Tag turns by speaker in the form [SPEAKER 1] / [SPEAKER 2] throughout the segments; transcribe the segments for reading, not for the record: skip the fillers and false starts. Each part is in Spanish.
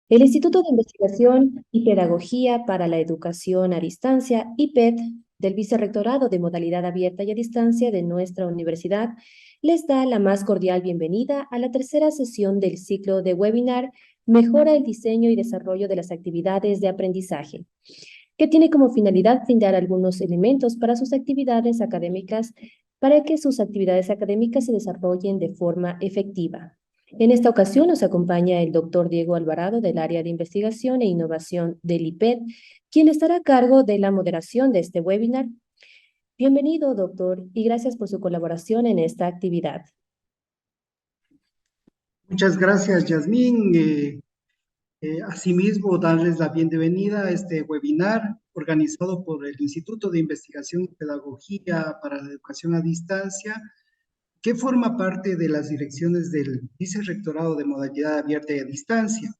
[SPEAKER 1] El Instituto de Investigación y Pedagogía para la Educación a Distancia, IPED, del Vicerrectorado de Modalidad Abierta y a Distancia de nuestra universidad, les da la más cordial bienvenida a la tercera sesión del ciclo de webinar Mejora el diseño y desarrollo de las actividades de aprendizaje, que tiene como finalidad brindar algunos elementos para sus actividades académicas, para que sus actividades académicas se desarrollen de forma efectiva. En esta ocasión nos acompaña el doctor Diego Alvarado del área de investigación e innovación del IPED, quien estará a cargo de la moderación de este webinar. Bienvenido, doctor, y gracias por su colaboración en esta actividad.
[SPEAKER 2] Muchas gracias, Yasmín. Asimismo, darles la bienvenida a este webinar organizado por el Instituto de Investigación y Pedagogía para la Educación a Distancia, que forma parte de las direcciones del Vicerrectorado de Modalidad Abierta y a Distancia.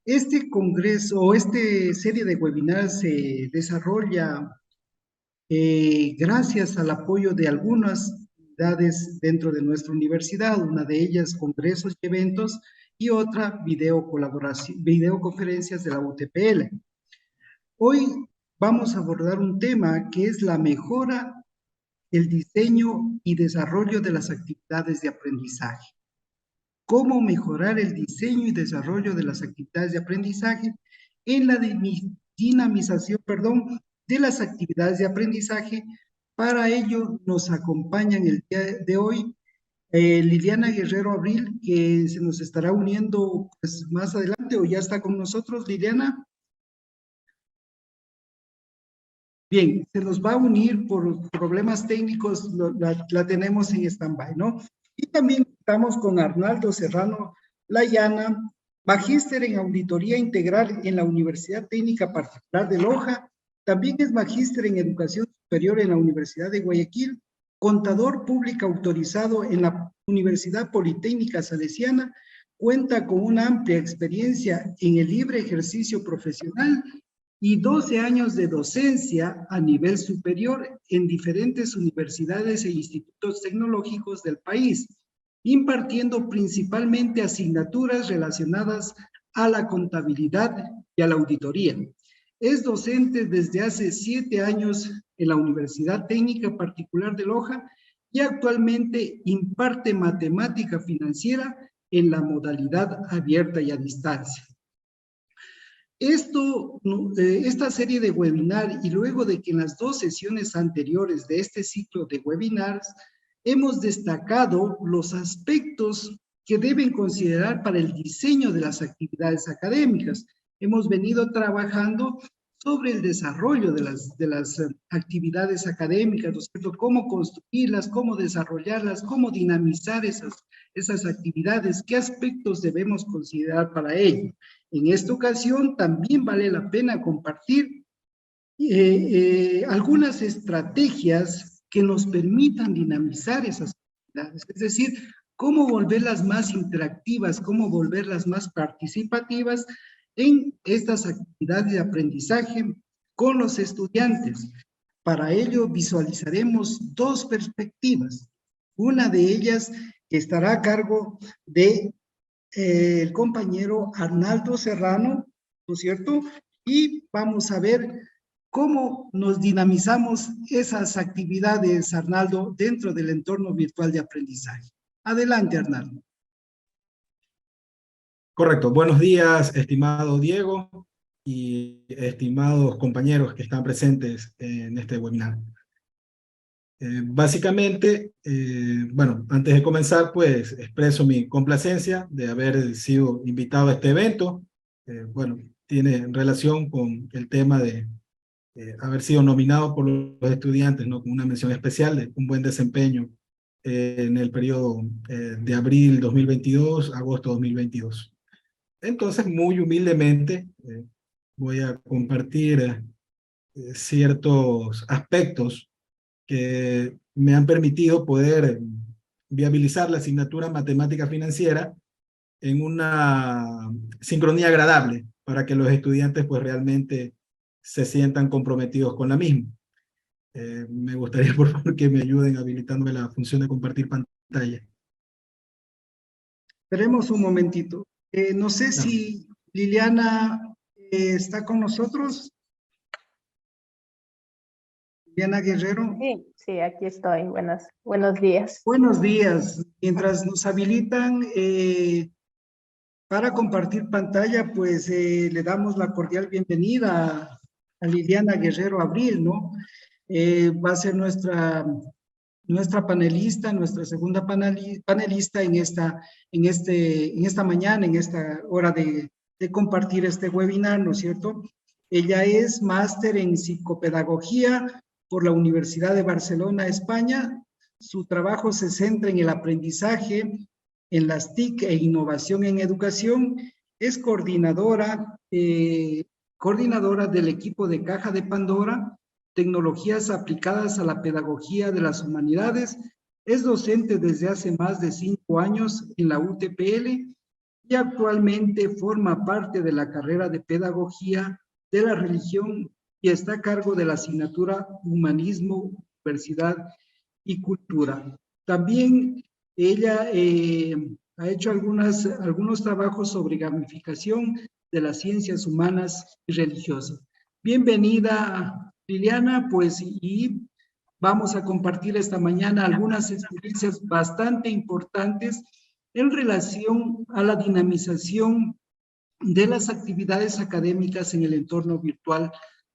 [SPEAKER 2] Este congreso o esta serie de webinars se desarrolla gracias al apoyo de algunas unidades dentro de nuestra universidad, una de ellas congresos y eventos y otra videoconferencias de la UTPL. Hoy vamos a abordar un tema que es la mejora, el diseño y desarrollo de las actividades de aprendizaje. Cómo mejorar el diseño y desarrollo de las actividades de aprendizaje en la dinamización, de las actividades de aprendizaje. Para ello nos acompañan el día de hoy Liliana Guerrero Abril, que se nos estará uniendo pues, más adelante o ya está con nosotros. Liliana. Bien, se nos va a unir por problemas técnicos, la tenemos en stand-by, ¿no? Y también estamos con Arnaldo Serrano Layana, magíster en Auditoría Integral en la Universidad Técnica Particular de Loja, también es magíster en Educación Superior en la Universidad de Guayaquil, contador público autorizado en la Universidad Politécnica Salesiana, cuenta con una amplia experiencia en el libre ejercicio profesional y 12 años de docencia a nivel superior en diferentes universidades e institutos tecnológicos del país, impartiendo principalmente asignaturas relacionadas a la contabilidad y a la auditoría. Es docente desde hace 7 años en la Universidad Técnica Particular de Loja y actualmente imparte matemática financiera en la modalidad abierta y a distancia. Esta serie de webinars y luego de que en las 2 sesiones anteriores de este ciclo de webinars hemos destacado los aspectos que deben considerar para el diseño de las actividades académicas. Hemos venido trabajando sobre el desarrollo de las actividades académicas, ¿no es cierto? Cómo construirlas, cómo desarrollarlas, cómo dinamizar esas actividades, qué aspectos debemos considerar para ello. En esta ocasión también vale la pena compartir algunas estrategias que nos permitan dinamizar esas actividades, es decir, cómo volverlas más interactivas, cómo volverlas más participativas en estas actividades de aprendizaje con los estudiantes. Para ello visualizaremos 2 perspectivas. Una de ellas estará a cargo de el compañero Arnaldo Serrano, ¿no es cierto? Y vamos a ver cómo nos dinamizamos esas actividades, Arnaldo, dentro del entorno virtual de aprendizaje. Adelante, Arnaldo.
[SPEAKER 3] Correcto. Buenos días, estimado Diego y estimados compañeros que están presentes en este webinar. Básicamente, bueno, antes de comenzar, pues expreso mi complacencia de haber sido invitado a este evento. Bueno, tiene relación con el tema de haber sido nominado por los estudiantes, ¿no? Con una mención especial de un buen desempeño en el periodo de abril 2022 a agosto 2022. Entonces, muy humildemente, voy a compartir ciertos aspectos que me han permitido poder viabilizar la asignatura matemática financiera en una sincronía agradable para que los estudiantes pues realmente se sientan comprometidos con la misma. Me gustaría por favor que me ayuden habilitándome la función de compartir pantalla.
[SPEAKER 2] Esperemos un momentito. No sé si Liliana está con nosotros. Liliana Guerrero.
[SPEAKER 4] Sí, sí, aquí estoy. Buenos días.
[SPEAKER 2] Buenos días. Mientras nos habilitan para compartir pantalla, pues le damos la cordial bienvenida a Liliana Guerrero Abril, ¿no? Va a ser nuestra panelista, nuestra segunda panelista en esta mañana, en esta hora de compartir este webinar, ¿no es cierto? Ella es máster en psicopedagogía por la Universidad de Barcelona, España. Su trabajo se centra en el aprendizaje, en las TIC e innovación en educación. Es coordinadora del equipo de Caja de Pandora, tecnologías aplicadas a la pedagogía de las humanidades. Es docente desde hace más de 5 años en la UTPL y actualmente forma parte de la carrera de pedagogía de la religión y está a cargo de la asignatura Humanismo, Diversidad y Cultura. También ella ha hecho algunos trabajos sobre gamificación de las ciencias humanas y religiosas. Bienvenida, Liliana, pues, y vamos a compartir esta mañana algunas experiencias bastante importantes en relación a la dinamización de las actividades académicas en el entorno virtual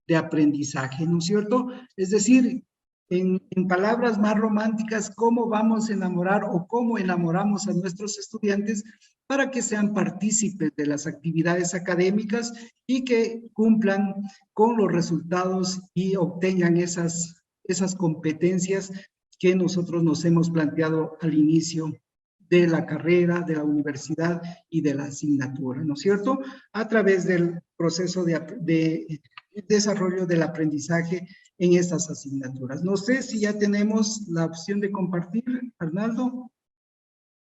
[SPEAKER 2] de aprendizaje, ¿no es cierto? Es decir, en palabras más románticas, cómo vamos a enamorar o cómo enamoramos a nuestros estudiantes para que sean partícipes de las actividades académicas y que cumplan con los resultados y obtengan esas competencias que nosotros nos hemos planteado al inicio de la carrera, de la universidad y de la asignatura, ¿no es cierto? A través del proceso de desarrollo del aprendizaje en estas asignaturas. No sé si ya tenemos la opción de compartir, Arnaldo.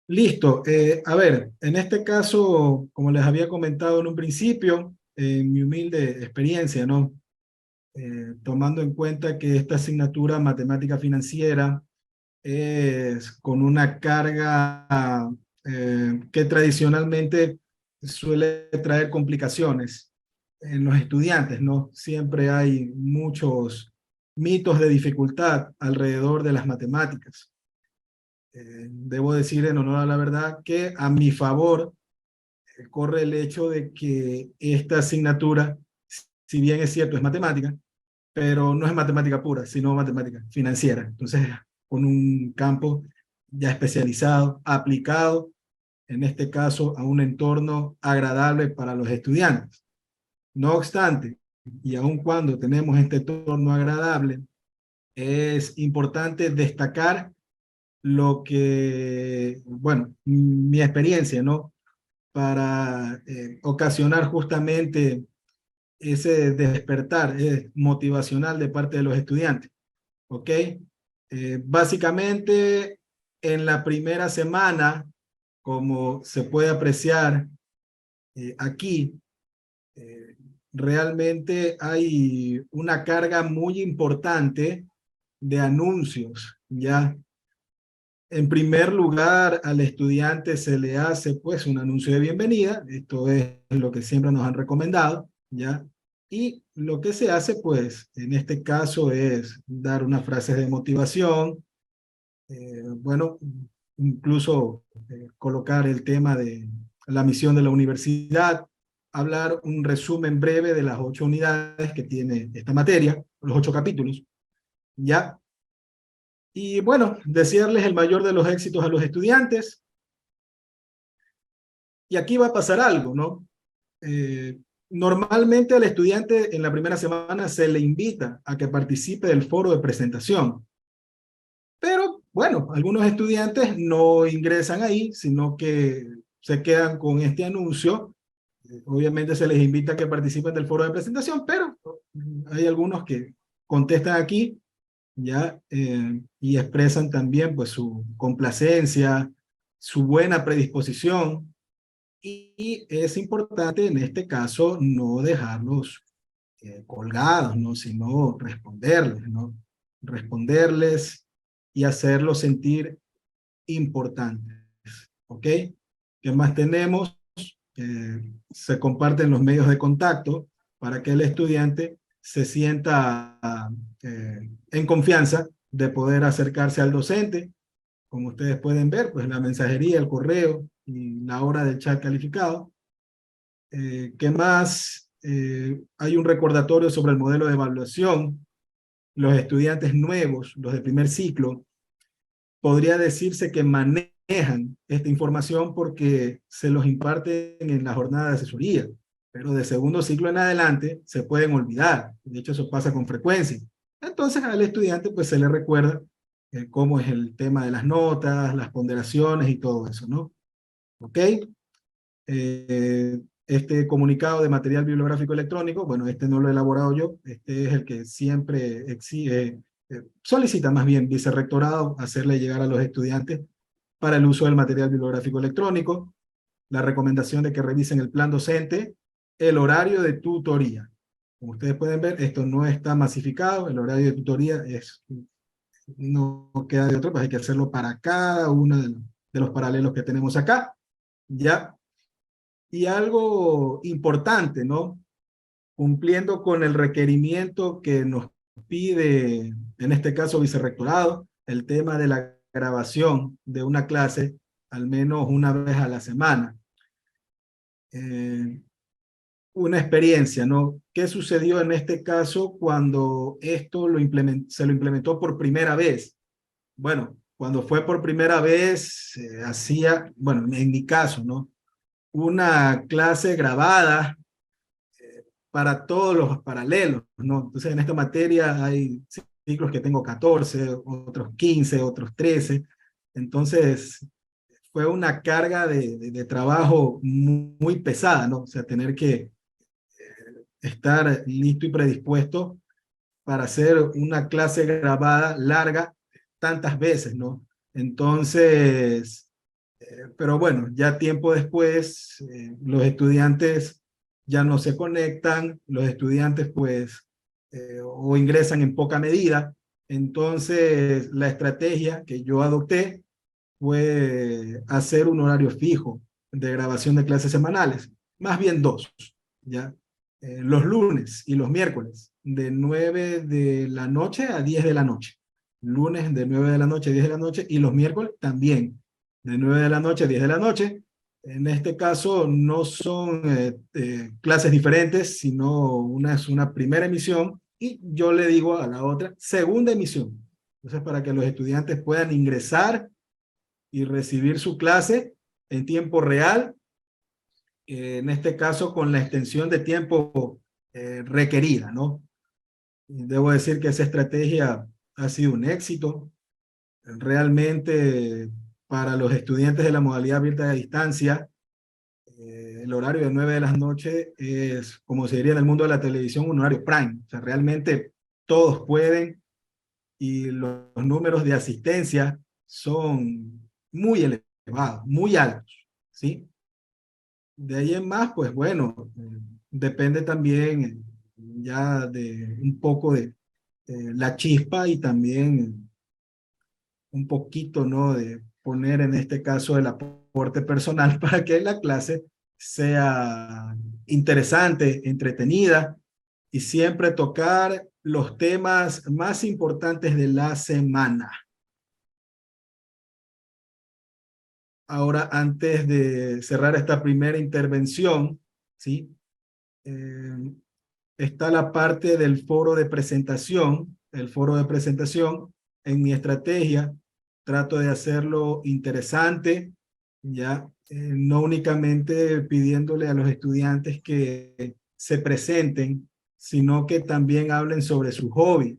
[SPEAKER 3] Listo. A ver, en este caso, como les había comentado en un principio, en mi humilde experiencia, ¿no? Tomando en cuenta que esta asignatura matemática financiera es con una carga que tradicionalmente suele traer complicaciones en los estudiantes, ¿no? Siempre hay muchos mitos de dificultad alrededor de las matemáticas. Debo decir en honor a la verdad que a mi favor corre el hecho de que esta asignatura, si bien es cierto, es matemática, pero no es matemática pura, sino matemática financiera. Entonces, con un campo ya especializado, aplicado, en este caso, a un entorno agradable para los estudiantes. No obstante, y aun cuando tenemos este entorno agradable, es importante destacar lo que, bueno, mi experiencia, ¿no? Para ocasionar justamente ese despertar motivacional de parte de los estudiantes, ¿ok? Básicamente, en la primera semana, como se puede apreciar aquí, realmente hay una carga muy importante de anuncios, ¿ya? En primer lugar, al estudiante se le hace pues un anuncio de bienvenida, esto es lo que siempre nos han recomendado, ¿ya? Y lo que se hace pues en este caso es dar unas frases de motivación, bueno, incluso colocar el tema de la misión de la universidad, hablar un resumen breve de las 8 unidades que tiene esta materia, los 8 capítulos, ¿ya? Y bueno, desearles el mayor de los éxitos a los estudiantes. Y aquí va a pasar algo, ¿no? Normalmente al estudiante en la primera semana se le invita a que participe del foro de presentación. Pero bueno, algunos estudiantes no ingresan ahí, sino que se quedan con este anuncio. Obviamente se les invita a que participen del foro de presentación, pero hay algunos que contestan aquí, ¿ya? Y expresan también pues su complacencia, su buena predisposición, y es importante en este caso no dejarlos colgados, ¿no? Sino responderles, ¿no? Responderles y hacerlos sentir importantes, ¿ok? ¿Qué más tenemos? se comparten los medios de contacto para que el estudiante se sienta en confianza de poder acercarse al docente. Como ustedes pueden ver, pues la mensajería, el correo y la hora del chat calificado. ¿Qué más? Hay un recordatorio sobre el modelo de evaluación. Los estudiantes nuevos, los de primer ciclo, podría decirse que manejan esta información porque se los imparten en la jornada de asesoría, pero de segundo ciclo en adelante se pueden olvidar. De hecho, eso pasa con frecuencia. Entonces al estudiante pues se le recuerda cómo es el tema de las notas, las ponderaciones y todo eso, ¿no? ¿Ok? Este comunicado de material bibliográfico electrónico, bueno, este no lo he elaborado yo, este es el que siempre exige, solicita más bien vicerrectorado hacerle llegar a los estudiantes para el uso del material bibliográfico electrónico, la recomendación de que revisen el plan docente, el horario de tutoría. Como ustedes pueden ver, esto no está masificado, el horario de tutoría no queda de otro, pues hay que hacerlo para cada uno de los paralelos que tenemos acá, ¿ya? Y algo importante, ¿no? Cumpliendo con el requerimiento que nos pide, en este caso, vicerrectorado, el tema de la grabación de una clase al menos una vez a la semana. Una experiencia, ¿no? ¿Qué sucedió en este caso cuando esto se lo implementó por primera vez? Bueno, cuando fue por primera vez, bueno, en mi caso, ¿no? Una clase grabada para todos los paralelos, ¿no? Entonces, en esta materia hay ciclos que tengo 14, otros 15, otros 13. Entonces, fue una carga de trabajo muy pesada, ¿no? O sea, tener que estar listo y predispuesto para hacer una clase grabada larga tantas veces, ¿no? Entonces, pero bueno, ya tiempo después, los estudiantes ya no se conectan, los estudiantes pues o ingresan en poca medida. Entonces la estrategia que yo adopté fue hacer un horario fijo de grabación de clases semanales, más bien dos, ¿ya? Los lunes y los miércoles, de 9 de la noche a 10 de la noche. Lunes de 9 de la noche a 10 de la noche y los miércoles también, de 9 de la noche a 10 de la noche. En este caso no son clases diferentes, sino una es una primera emisión y yo le digo a la otra segunda emisión. Entonces, para que los estudiantes puedan ingresar y recibir su clase en tiempo real, en este caso con la extensión de tiempo requerida, ¿no? Debo decir que esa estrategia ha sido un éxito. Realmente, para los estudiantes de la modalidad abierta de distancia, el horario de 9 de la noche es, como se diría en el mundo de la televisión, un horario prime. O sea, realmente todos pueden y los números de asistencia son muy elevados, muy altos, ¿sí? De ahí en más, pues bueno, depende también ya de un poco de la chispa y también un poquito, ¿no? De poner en este caso el aporte personal para que la clase sea interesante, entretenida y siempre tocar los temas más importantes de la semana. Ahora, antes de cerrar esta primera intervención, ¿sí? Está la parte del foro de presentación. El foro de presentación, en mi estrategia, trato de hacerlo interesante, ¿ya? No únicamente pidiéndole a los estudiantes que se presenten, sino que también hablen sobre su hobby.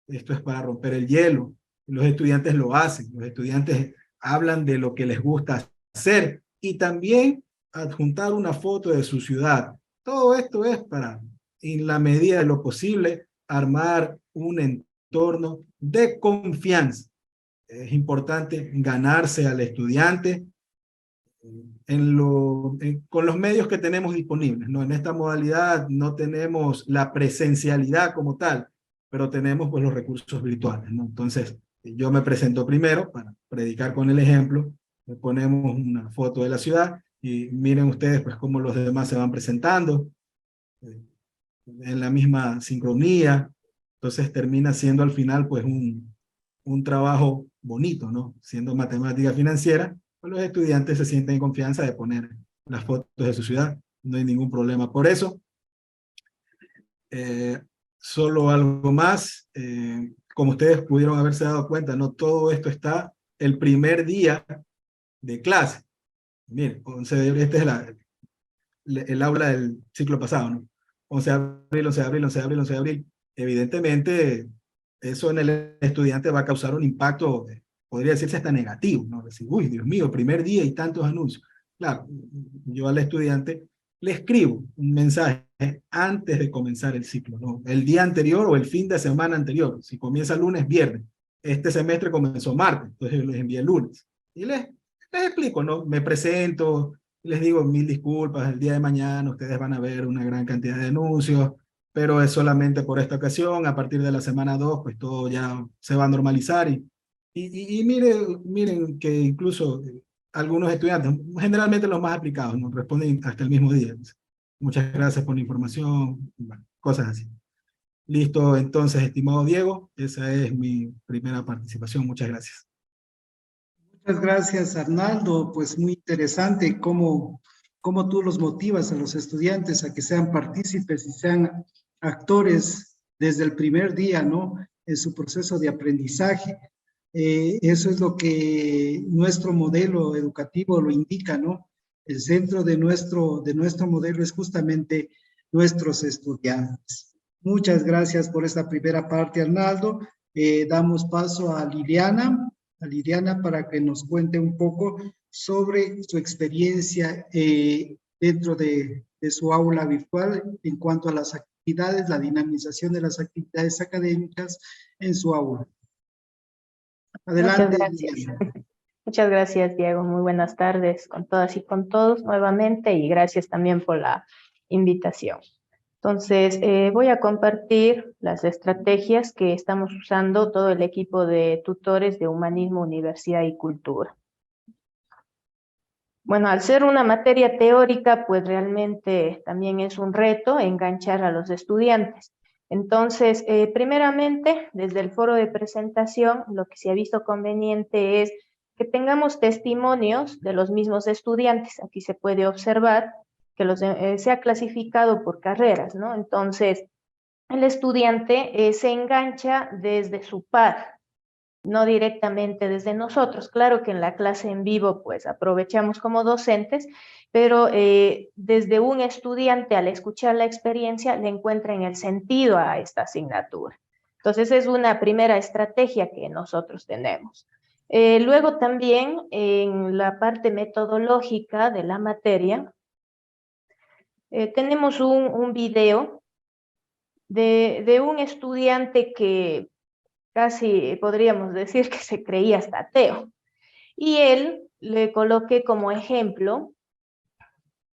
[SPEAKER 3] Esto es para romper el hielo. Los estudiantes lo hacen. Los estudiantes hablan de lo que les gusta hacer y también adjuntar una foto de su ciudad. Todo esto es para, en la medida de lo posible, armar un entorno de confianza. Es importante ganarse al estudiante con los medios que tenemos disponibles, ¿no? En esta modalidad no tenemos la presencialidad como tal, pero tenemos pues los recursos virtuales, ¿no? Entonces, yo me presento primero para predicar con el ejemplo, le ponemos una foto de la ciudad y miren ustedes pues cómo los demás se van presentando en la misma sincronía. Entonces termina siendo al final pues un trabajo bonito, ¿no? Siendo matemática financiera, pues los estudiantes se sienten en confianza de poner las fotos de su ciudad, no hay ningún problema por eso. Solo algo más, como ustedes pudieron haberse dado cuenta, ¿no? Todo esto está el primer día de clase. Miren, 11 de abril, este es el aula del ciclo pasado, ¿no? 11 de abril, 11 de abril, 11 de abril, 11 de abril. Evidentemente, eso en el estudiante va a causar un impacto, podría decirse hasta negativo, ¿no? Decir, uy, Dios mío, primer día y tantos anuncios. Claro, yo al estudiante le escribo un mensaje antes de comenzar el ciclo, ¿no? El día anterior o el fin de semana anterior. Si comienza lunes, viernes. Este semestre comenzó martes, entonces yo les envié el lunes. Y les explico, ¿no? Me presento, les digo 1000 disculpas, el día de mañana ustedes van a ver una gran cantidad de anuncios, pero es solamente por esta ocasión, a partir de la semana 2, pues todo ya se va a normalizar. Y miren que incluso algunos estudiantes, generalmente los más aplicados, nos responden hasta el mismo día. Muchas gracias por la información, bueno, cosas así. Listo, entonces, estimado Diego, esa es mi primera participación. Muchas gracias.
[SPEAKER 2] Muchas gracias, Arnaldo. Pues muy interesante cómo tú los motivas a los estudiantes a que sean partícipes y sean actores desde el primer día, ¿no? En su proceso de aprendizaje. Eso es lo que nuestro modelo educativo lo indica, ¿no? El centro de nuestro modelo es justamente nuestros estudiantes. Muchas gracias por esta primera parte, Arnaldo. Damos paso a Liliana para que nos cuente un poco sobre su experiencia dentro de su aula virtual en cuanto a las actividades, la dinamización de las actividades académicas en su aula.
[SPEAKER 4] Muchas
[SPEAKER 2] Adelante,
[SPEAKER 4] gracias.
[SPEAKER 2] Liliana.
[SPEAKER 4] Muchas gracias, Diego. Muy buenas tardes con todas y con todos nuevamente y gracias también por la invitación. Entonces, voy a compartir las estrategias que estamos usando todo el equipo de tutores de Humanismo, Universidad y Cultura. Bueno, al ser una materia teórica, pues realmente también es un reto enganchar a los estudiantes. Entonces, primeramente, desde el foro de presentación, lo que se ha visto conveniente es que tengamos testimonios de los mismos estudiantes. Aquí se puede observar que se ha clasificado por carreras, ¿no? Entonces, el estudiante se engancha desde su par, no directamente desde nosotros. Claro que en la clase en vivo, pues aprovechamos como docentes, pero desde un estudiante al escuchar la experiencia le encuentra en el sentido a esta asignatura. Entonces es una primera estrategia que nosotros tenemos. Luego también en la parte metodológica de la materia, tenemos un video de un estudiante que casi podríamos decir que se creía hasta ateo. Y él le coloqué como ejemplo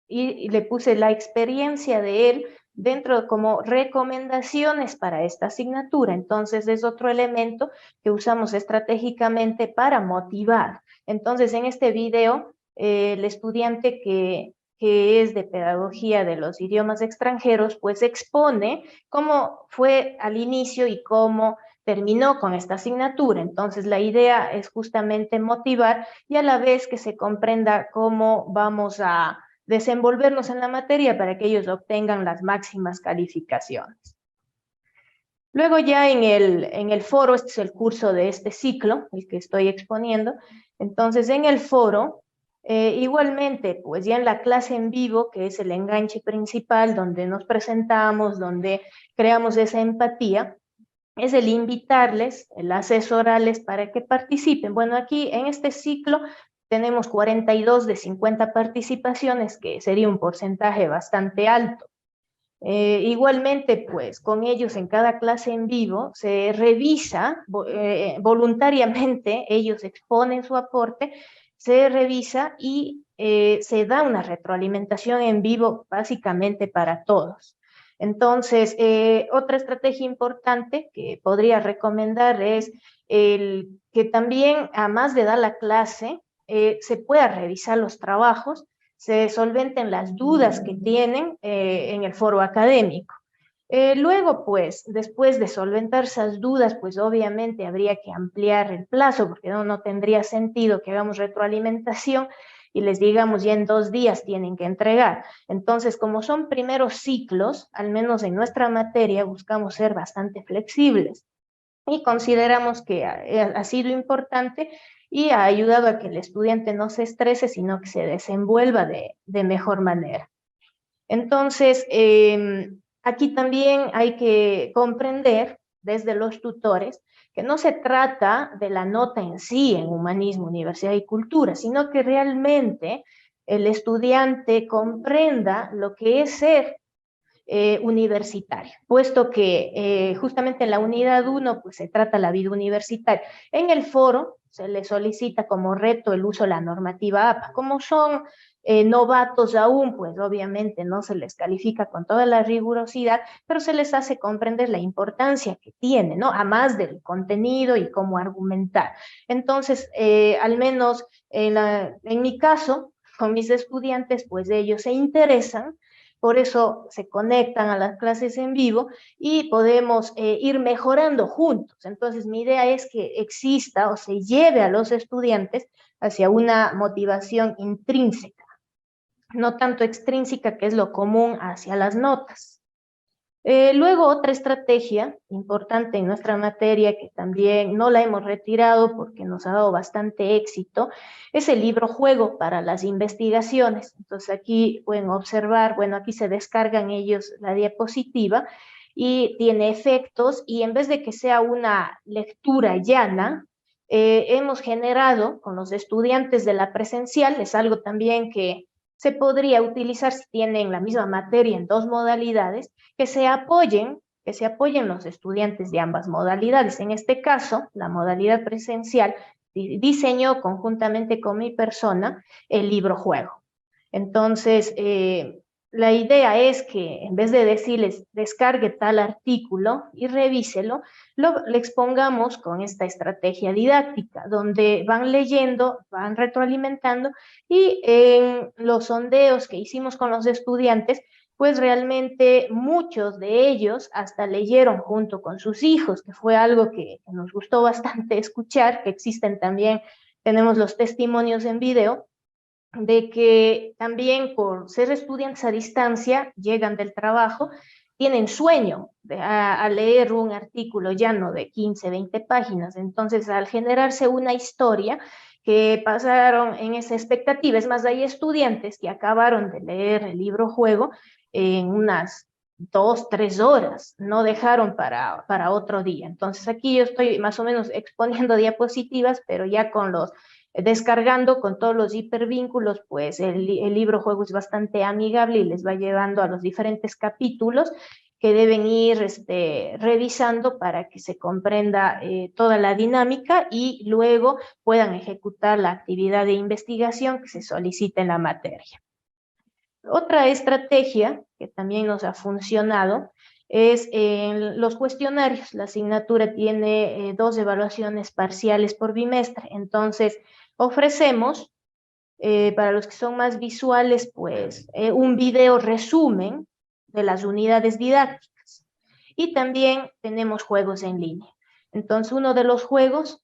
[SPEAKER 4] y le puse la experiencia de él dentro como recomendaciones para esta asignatura. Entonces es otro elemento que usamos estratégicamente para motivar. Entonces en este video, el estudiante que es de pedagogía de los idiomas extranjeros, pues expone cómo fue al inicio y cómo terminó con esta asignatura. Entonces la idea es justamente motivar y a la vez que se comprenda cómo vamos a desenvolvernos en la materia para que ellos obtengan las máximas calificaciones. Luego ya en el foro, este es el curso de este ciclo, el que estoy exponiendo, entonces en el foro, igualmente, pues ya en la clase en vivo, que es el enganche principal, donde nos presentamos, donde creamos esa empatía, es el invitarles, el asesorarles para que participen. Bueno, aquí en este ciclo tenemos 42 de 50 participaciones, que sería un porcentaje bastante alto. Igualmente, pues con ellos en cada clase en vivo se revisa voluntariamente, ellos exponen su aporte, se revisa y se da una retroalimentación en vivo básicamente para todos. Entonces, otra estrategia importante que podría recomendar es que también, además de dar la clase, se pueda revisar los trabajos, se solventen las dudas que tienen en el foro académico. Luego, pues, después de solventar esas dudas, pues obviamente habría que ampliar el plazo, porque no tendría sentido que hagamos retroalimentación y les digamos ya en 2 días tienen que entregar. Entonces, como son primeros ciclos, al menos en nuestra materia, buscamos ser bastante flexibles y consideramos que ha sido importante y ha ayudado a que el estudiante no se estrese, sino que se desenvuelva de mejor manera. Entonces, aquí también hay que comprender desde los tutores que no se trata de la nota en sí en humanismo, universidad y cultura, sino que realmente el estudiante comprenda lo que es ser universitario, puesto que justamente en la unidad 1 pues se trata la vida universitaria. En el foro se le solicita como reto el uso de la normativa APA. Como son novatos aún, pues obviamente no se les califica con toda la rigurosidad, pero se les hace comprender la importancia que tiene, ¿no? A más del contenido y cómo argumentar. Entonces, al menos en mi caso, con mis estudiantes, pues ellos se interesan, por eso se conectan a las clases en vivo y podemos ir mejorando juntos. Entonces, mi idea es que exista o se lleve a los estudiantes hacia una motivación intrínseca, no tanto extrínseca, que es lo común hacia las notas. Luego, otra estrategia importante en nuestra materia, que también no la hemos retirado porque nos ha dado bastante éxito, es el libro juego para las investigaciones. Entonces aquí pueden observar, bueno, aquí se descargan ellos la diapositiva y tiene efectos, y en vez de que sea una lectura llana, hemos generado con los estudiantes de la presencial, es algo también que se podría utilizar si tienen la misma materia en 2 modalidades, que se apoyen los estudiantes de ambas modalidades. En este caso, la modalidad presencial diseñó conjuntamente con mi persona el libro juego. Entonces, la idea es que en vez de decirles descargue tal artículo y revíselo, le expongamos con esta estrategia didáctica, donde van leyendo, van retroalimentando, y en los sondeos que hicimos con los estudiantes, pues realmente muchos de ellos hasta leyeron junto con sus hijos, que fue algo que nos gustó bastante escuchar, que existen también, tenemos los testimonios en video, de que también por ser estudiantes a distancia, llegan del trabajo, tienen sueño a leer un artículo llano de 15, 20 páginas. Entonces, al generarse una historia que pasaron en esa expectativa, es más, hay estudiantes que acabaron de leer el libro juego en unas 2, 3 horas, no dejaron para otro día. Entonces, aquí yo estoy más o menos exponiendo diapositivas, pero ya con los descargando con todos los hipervínculos, pues el libro juego es bastante amigable y les va llevando a los diferentes capítulos que deben ir revisando para que se comprenda toda la dinámica y luego puedan ejecutar la actividad de investigación que se solicita en la materia. Otra estrategia que también nos ha funcionado es en los cuestionarios. La asignatura tiene 2 evaluaciones parciales por bimestre, entonces ofrecemos, para los que son más visuales, pues un video resumen de las unidades didácticas, y también tenemos juegos en línea. Entonces, uno de los juegos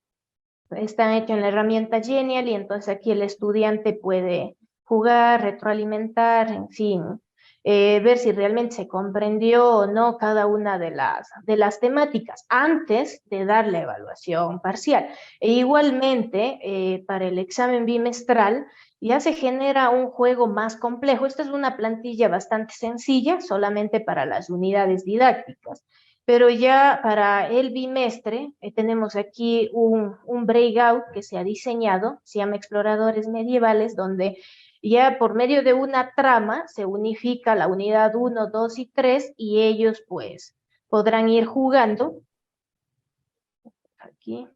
[SPEAKER 4] está hecho en la herramienta Genial, y entonces aquí el estudiante puede jugar, retroalimentar, en fin, ver si realmente se comprendió o no cada una de las temáticas antes de dar la evaluación parcial. E igualmente, para el examen bimestral ya se genera un juego más complejo. Esta es una plantilla bastante sencilla, solamente para las unidades didácticas. Pero ya para el bimestre tenemos aquí un breakout que se ha diseñado, se llama Exploradores Medievales, donde ya por medio de una trama se unifica la unidad 1, 2 y 3, y ellos pues podrán ir jugando. Aquí.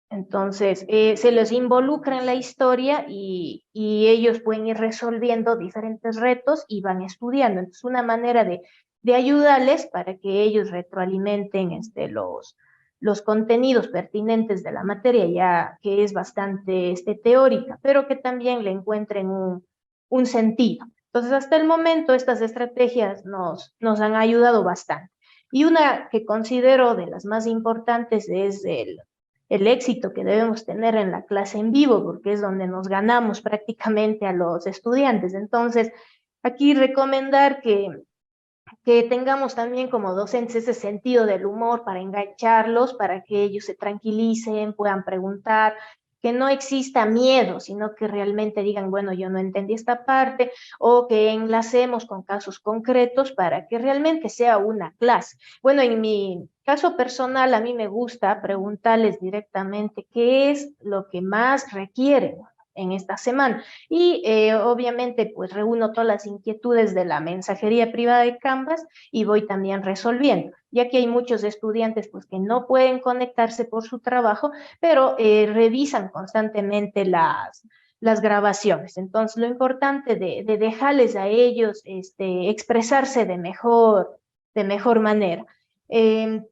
[SPEAKER 4] Entonces, se los involucra en la historia y ellos pueden ir resolviendo diferentes retos y van estudiando. Entonces, una manera de ayudarles para que ellos retroalimenten los contenidos pertinentes de la materia, ya que es bastante teórica, pero que también le encuentren un sentido. Entonces, hasta el momento, estas estrategias nos han ayudado bastante. Y una que considero de las más importantes es el éxito que debemos tener en la clase en vivo, porque es donde nos ganamos prácticamente a los estudiantes. Entonces, aquí recomendar que tengamos también como docentes ese sentido del humor para engancharlos, para que ellos se tranquilicen, puedan preguntar, que no exista miedo, sino que realmente digan, bueno, yo no entendí esta parte, o que enlacemos con casos concretos para que realmente sea una clase. Bueno, en mi caso personal, a mí me gusta preguntarles directamente qué es lo que más requieren en esta semana. Y obviamente pues reúno todas las inquietudes de la mensajería privada de Canvas y voy también resolviendo, ya que hay muchos estudiantes pues que no pueden conectarse por su trabajo, pero revisan constantemente las grabaciones. Entonces lo importante de dejarles a ellos expresarse de mejor manera.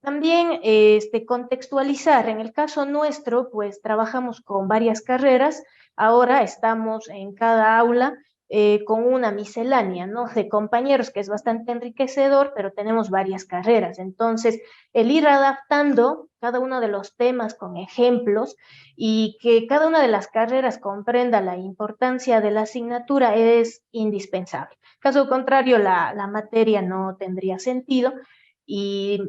[SPEAKER 4] También contextualizar. En el caso nuestro, pues trabajamos con varias carreras. Ahora estamos en cada aula con una miscelánea, ¿no? De compañeros, que es bastante enriquecedor, pero tenemos varias carreras. Entonces, el ir adaptando cada uno de los temas con ejemplos y que cada una de las carreras comprenda la importancia de la asignatura es indispensable. Caso contrario, la materia no tendría sentido y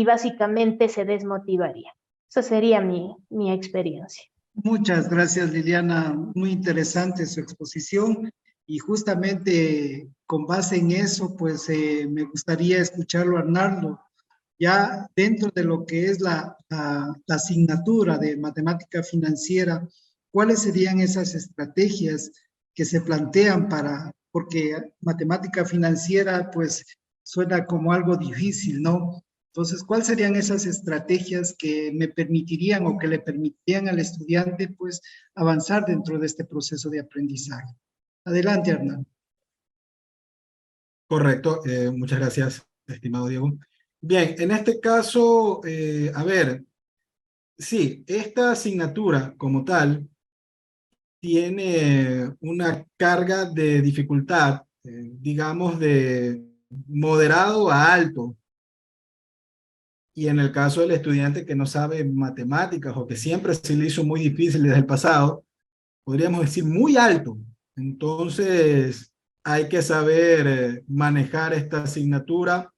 [SPEAKER 4] básicamente se desmotivaría. Esa sería mi experiencia.
[SPEAKER 2] Muchas gracias, Liliana. Muy interesante su exposición y justamente con base en eso, pues me gustaría escucharlo, Arnaldo, ya dentro de lo que es la asignatura de matemática financiera, ¿cuáles serían esas estrategias que se plantean porque matemática financiera, pues suena como algo difícil, ¿no? Entonces, ¿cuáles serían esas estrategias que me permitirían o que le permitirían al estudiante, pues, avanzar dentro de este proceso de aprendizaje? Adelante, Hernán.
[SPEAKER 3] Correcto, muchas gracias, estimado Diego. Bien, en este caso, a ver, sí, esta asignatura como tal tiene una carga de dificultad, digamos, de moderado a alto. Y en el caso del estudiante que no sabe matemáticas o que siempre se le hizo muy difícil desde el pasado, podríamos decir muy alto. Entonces, hay que saber manejar esta asignatura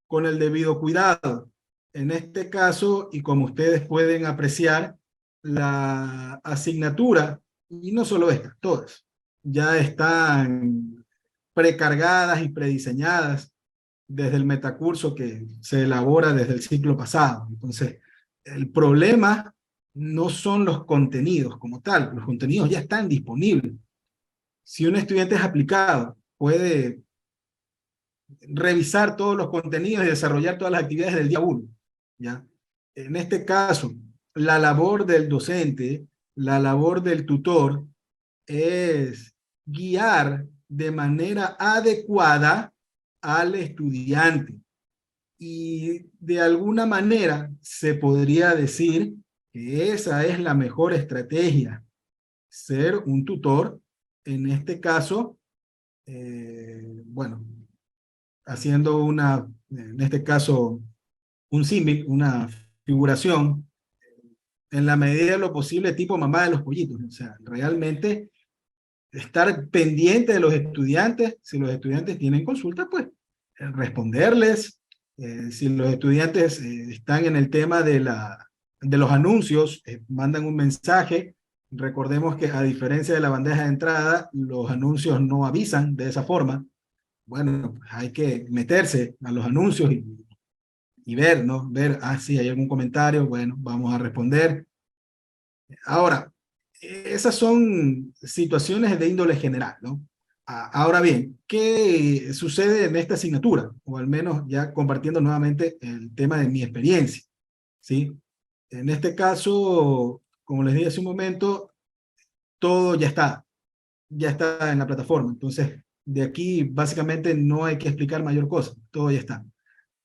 [SPEAKER 3] con el debido cuidado. En este caso, y como ustedes pueden apreciar, la asignatura, y no solo esta, todas, ya están precargadas y prediseñadas desde el metacurso que se elabora desde el ciclo pasado. Entonces, el problema no son los contenidos como tal, los contenidos ya están disponibles. Si un estudiante es aplicado, puede revisar todos los contenidos y desarrollar todas las actividades del día 1, ¿ya? En este caso, la labor del docente, la labor del tutor, es guiar de manera adecuada al estudiante. Y de alguna manera se podría decir que esa es la mejor estrategia, ser un tutor, en este caso, bueno, haciendo en este caso, un símil, una figuración, en la medida de lo posible tipo mamá de los pollitos. O sea, realmente estar pendiente de los estudiantes, si los estudiantes tienen consulta, pues responderles. Si los estudiantes están en el tema de los anuncios, mandan un mensaje. Recordemos que a diferencia de la bandeja de entrada, los anuncios no avisan de esa forma. Bueno, pues hay que meterse a los anuncios y ver, ¿no? Ver, si hay algún comentario, bueno, vamos a responder. Ahora, esas son situaciones de índole general, ¿no? Ahora bien, ¿qué sucede en esta asignatura? O al menos ya compartiendo nuevamente el tema de mi experiencia, ¿sí? En este caso, como les dije hace un momento, todo ya está en la plataforma. Entonces, de aquí básicamente no hay que explicar mayor cosa, todo ya está.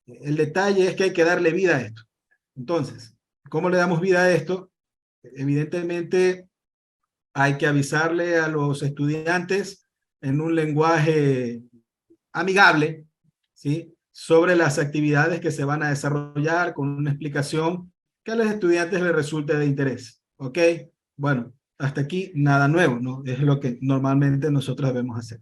[SPEAKER 3] El detalle es que hay que darle vida a esto. Entonces, ¿cómo le damos vida a esto? Evidentemente, hay que avisarle a los estudiantes en un lenguaje amigable, ¿sí? Sobre las actividades que se van a desarrollar con una explicación que a los estudiantes les resulte de interés. ¿Ok? Bueno, hasta aquí nada nuevo, ¿no? Es lo que normalmente nosotros debemos hacer.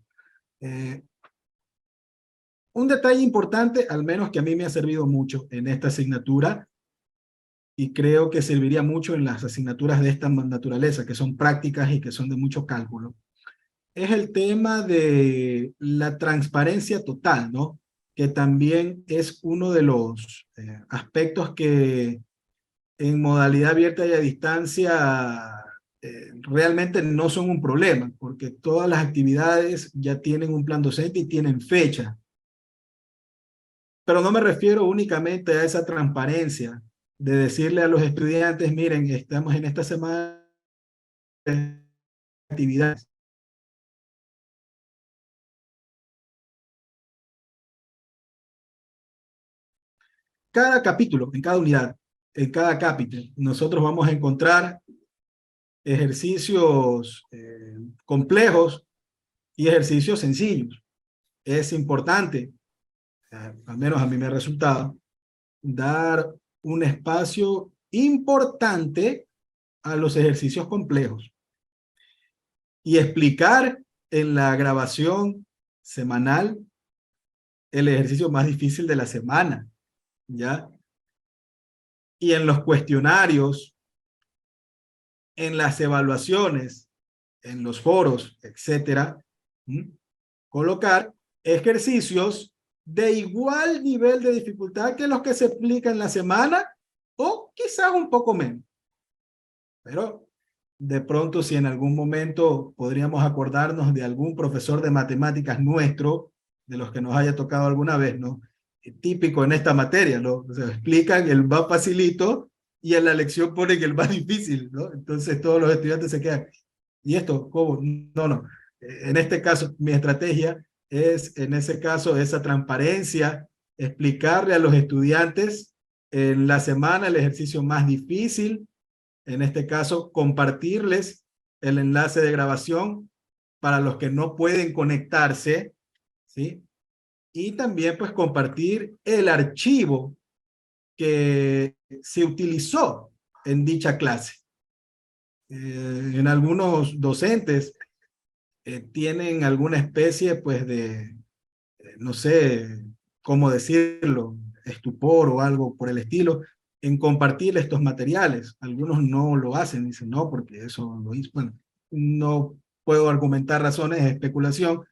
[SPEAKER 3] Un detalle importante, al menos que a mí me ha servido mucho en esta asignatura, y creo que serviría mucho en las asignaturas de esta naturaleza, que son prácticas y que son de mucho cálculo, es el tema de la transparencia total, ¿no? Que también es uno de los aspectos que en modalidad abierta y a distancia realmente no son un problema, porque todas las actividades ya tienen un plan docente y tienen fecha. Pero no me refiero únicamente a esa transparencia de decirle a los estudiantes, miren, estamos en esta semana de actividades. Cada capítulo, en cada unidad, en cada capítulo, nosotros vamos a encontrar ejercicios complejos y ejercicios sencillos. Es importante, al menos a mí me ha resultado, dar un espacio importante a los ejercicios complejos y explicar en la grabación semanal el ejercicio más difícil de la semana, ¿ya? Y en los cuestionarios, en las evaluaciones, en los foros, etcétera, colocar ejercicios de igual nivel de dificultad que los que se explican en la semana o quizás un poco menos. Pero de pronto si en algún momento podríamos acordarnos de algún profesor de matemáticas nuestro, de los que nos haya tocado alguna vez, ¿no? Típico en esta materia, ¿no? O sea, explican el más facilito y en la lección ponen el más difícil, ¿no? Entonces todos los estudiantes se quedan, ¿y esto? ¿Cómo? No, no. En este caso, mi estrategia es, en ese caso, esa transparencia, explicarle a los estudiantes en la semana el ejercicio más difícil, en este caso, compartirles el enlace de grabación para los que no pueden conectarse, ¿sí? Y también, pues, compartir el archivo que se utilizó en dicha clase. En algunos docentes tienen alguna especie, pues, de, no sé cómo decirlo, estupor o algo por el estilo, en compartir estos materiales. Algunos no lo hacen, dicen no, porque eso lo hizo. Bueno, no puedo argumentar razones, es especulación,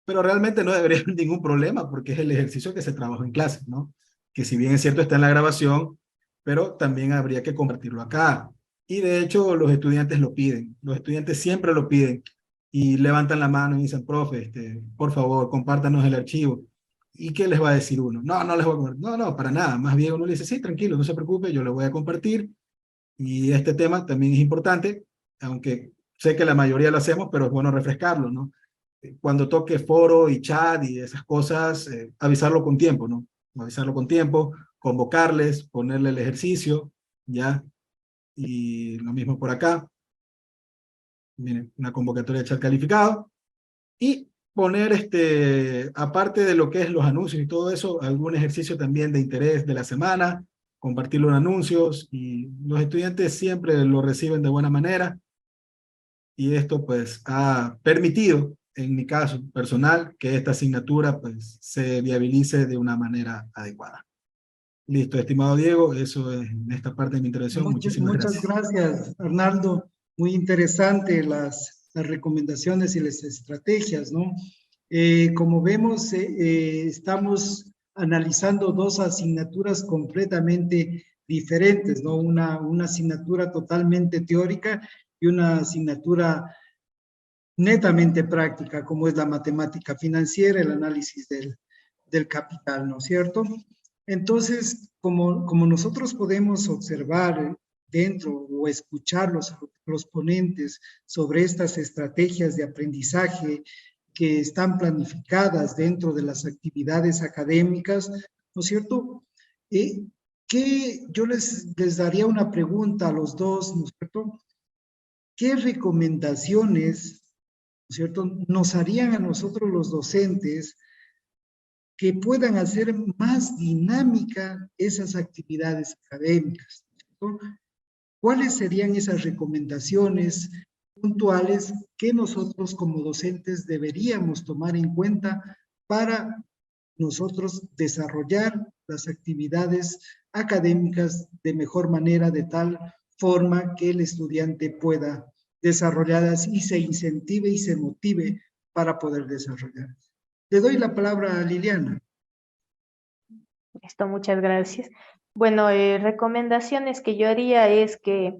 [SPEAKER 3] pero realmente no debería haber ningún problema porque es el ejercicio que se trabaja en clase, ¿no? Que si bien es cierto está en la grabación, pero también habría que compartirlo acá. Y de hecho los estudiantes lo piden, los estudiantes siempre lo piden y levantan la mano y dicen, profe, por favor, compártanos el archivo. ¿Y qué les va a decir uno? No, no les voy a compartir. No, no, para nada. Más bien uno le dice, sí, tranquilo, no se preocupe, yo le voy a compartir. Y este tema también es importante, aunque sé que la mayoría lo hacemos, pero es bueno refrescarlo, ¿no? Cuando toque foro y chat y esas cosas, avisarlo con tiempo, ¿no? Avisarlo con tiempo, convocarles, ponerle el ejercicio, ¿ya? Y lo mismo por acá. Miren, una convocatoria de chat calificado. Y poner, aparte de lo que es los anuncios y todo eso, algún ejercicio también de interés de la semana, compartirlo en anuncios, y los estudiantes siempre lo reciben de buena manera. Y esto pues ha permitido, en mi caso personal, que esta asignatura pues se viabilice de una manera adecuada. Listo, estimado Diego, eso es en esta parte de mi intervención. Muchísimas
[SPEAKER 2] Muchas
[SPEAKER 3] gracias.
[SPEAKER 2] gracias, Arnaldo. Muy interesante las recomendaciones y las estrategias, ¿no? Como vemos, estamos analizando dos asignaturas completamente diferentes, ¿no? Una asignatura totalmente teórica y una asignatura netamente práctica, como es la matemática financiera, el análisis del capital, ¿no es cierto? Entonces, como nosotros podemos observar dentro o escuchar los ponentes sobre estas estrategias de aprendizaje que están planificadas dentro de las actividades académicas, ¿no es cierto? Que yo les daría una pregunta a los dos, ¿no es cierto? ¿Qué recomendaciones ¿cierto? Nos harían a nosotros los docentes que puedan hacer más dinámica esas actividades académicas, ¿cierto? ¿Cuáles serían esas recomendaciones puntuales que nosotros como docentes deberíamos tomar en cuenta para nosotros desarrollar las actividades académicas de mejor manera, de tal forma que el estudiante pueda desarrollarlas y se incentive y se motive para poder desarrollar? Le doy la palabra a Liliana.
[SPEAKER 4] Listo, muchas gracias. Bueno, recomendaciones que yo haría es que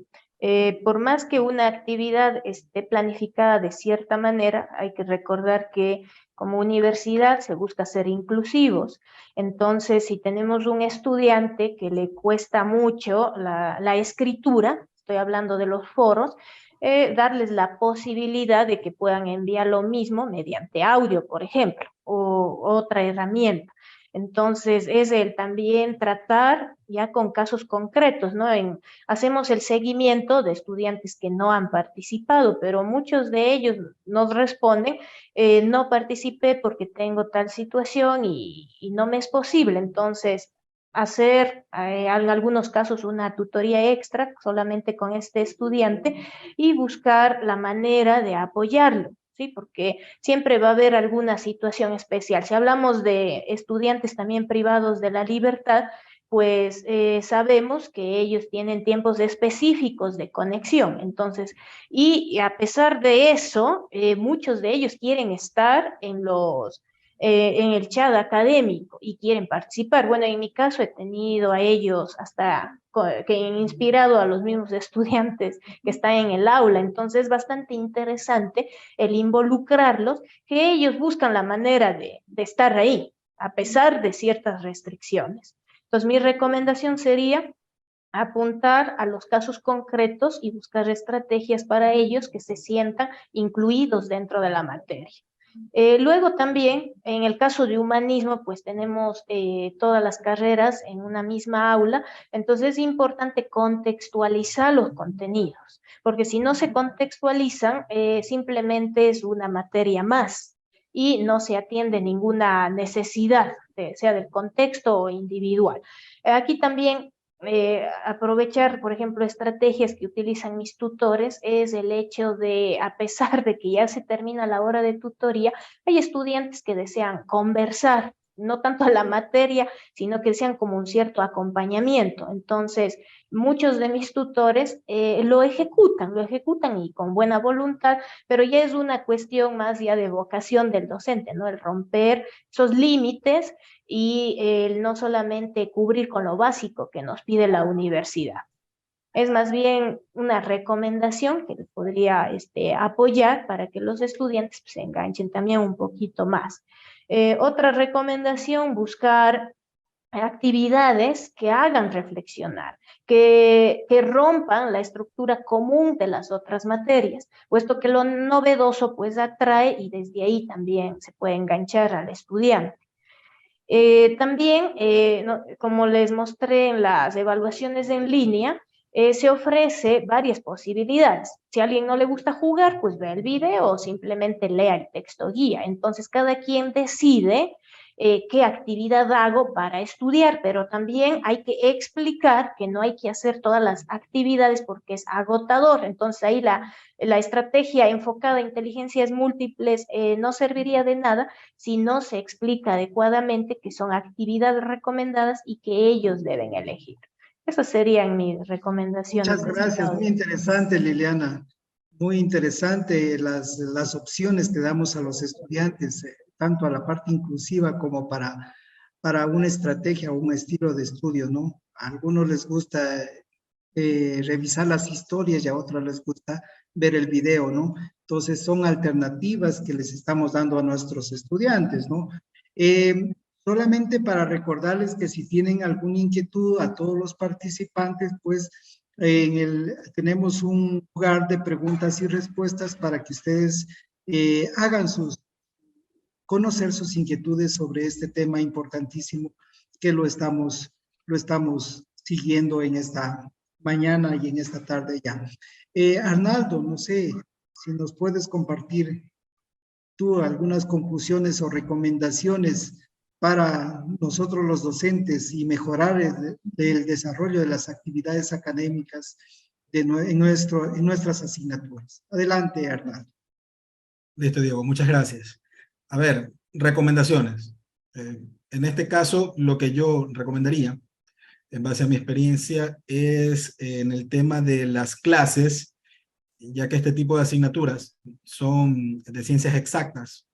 [SPEAKER 4] por más que una actividad esté planificada de cierta manera, hay que recordar que como universidad se busca ser inclusivos. Entonces, si tenemos un estudiante que le cuesta mucho la escritura, estoy hablando de los foros, darles la posibilidad de que puedan enviar lo mismo mediante audio, por ejemplo, o otra herramienta. Entonces, es el también tratar ya con casos concretos, ¿no? Hacemos el seguimiento de estudiantes que no han participado, pero muchos de ellos nos responden, no participé porque tengo tal situación y no me es posible. Entonces, hacer en algunos casos una tutoría extra solamente con este estudiante y buscar la manera de apoyarlo. ¿Sí? Porque siempre va a haber alguna situación especial. Si hablamos de estudiantes también privados de la libertad, pues sabemos que ellos tienen tiempos específicos de conexión. Entonces, y a pesar de eso, muchos de ellos quieren estar en el chat académico y quieren participar. Bueno, en mi caso he tenido a ellos hasta que han inspirado a los mismos estudiantes que están en el aula. Entonces, es bastante interesante el involucrarlos, que ellos buscan la manera de estar ahí, a pesar de ciertas restricciones. Entonces, mi recomendación sería apuntar a los casos concretos y buscar estrategias para ellos que se sientan incluidos dentro de la materia. Luego también, en el caso de humanismo, pues tenemos todas las carreras en una misma aula, entonces es importante contextualizar los contenidos, porque si no se contextualizan, simplemente es una materia más y no se atiende ninguna necesidad, sea del contexto o individual. Aquí también aprovechar, por ejemplo, estrategias que utilizan mis tutores es el hecho de, a pesar de que ya se termina la hora de tutoría, hay estudiantes que desean conversar, no tanto a la materia, sino que desean como un cierto acompañamiento. Entonces, muchos de mis tutores lo ejecutan y con buena voluntad, pero ya es una cuestión más ya de vocación del docente, ¿no? El romper esos límites y el no solamente cubrir con lo básico que nos pide la universidad. Es más bien una recomendación que les podría apoyar para que los estudiantes se enganchen también un poquito más. Otra recomendación, buscar actividades que hagan reflexionar, que rompan la estructura común de las otras materias, puesto que lo novedoso pues atrae y desde ahí también se puede enganchar al estudiante. También, no, como les mostré en las evaluaciones en línea, se ofrece varias posibilidades. Si a alguien no le gusta jugar, pues ve el video o simplemente lea el texto guía. Entonces, cada quien decide qué actividad hago para estudiar, pero también hay que explicar que no hay que hacer todas las actividades porque es agotador. Entonces, ahí la estrategia enfocada a inteligencias múltiples no serviría de nada si no se explica adecuadamente que son actividades recomendadas y que ellos deben elegir. Esas serían mis recomendaciones.
[SPEAKER 2] Muchas gracias, muy interesante, Liliana. Muy interesante las opciones que damos a los estudiantes, tanto a la parte inclusiva como para una estrategia o un estilo de estudio, ¿no? A algunos les gusta revisar las historias y a otros les gusta ver el video, ¿no? Entonces son alternativas que les estamos dando a nuestros estudiantes, ¿no? Solamente para recordarles que si tienen alguna inquietud a todos los participantes, pues tenemos un lugar de preguntas y respuestas para que ustedes hagan conocer sus inquietudes sobre este tema importantísimo que lo estamos siguiendo en esta mañana y en esta tarde ya. Arnaldo, no sé si nos puedes compartir tú algunas conclusiones o recomendaciones para nosotros los docentes y mejorar el desarrollo de las actividades académicas en nuestras asignaturas. Adelante, Arnaldo.
[SPEAKER 3] Listo, Diego, muchas gracias. A ver, recomendaciones. En este caso, lo que yo recomendaría, en base a mi experiencia, es en el tema de las clases, ya que este tipo de asignaturas son de ciencias exactas,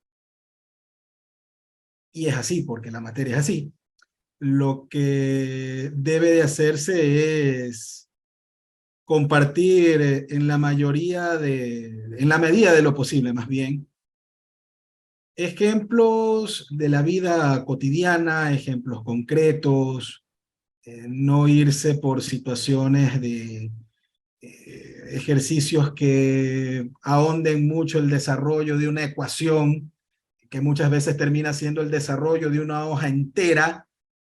[SPEAKER 3] y es así porque la materia es así, lo que debe de hacerse es compartir en la medida de lo posible más bien, ejemplos de la vida cotidiana, ejemplos concretos, no irse por situaciones de ejercicios que ahonden mucho el desarrollo de una ecuación, que muchas veces termina siendo el desarrollo de una hoja entera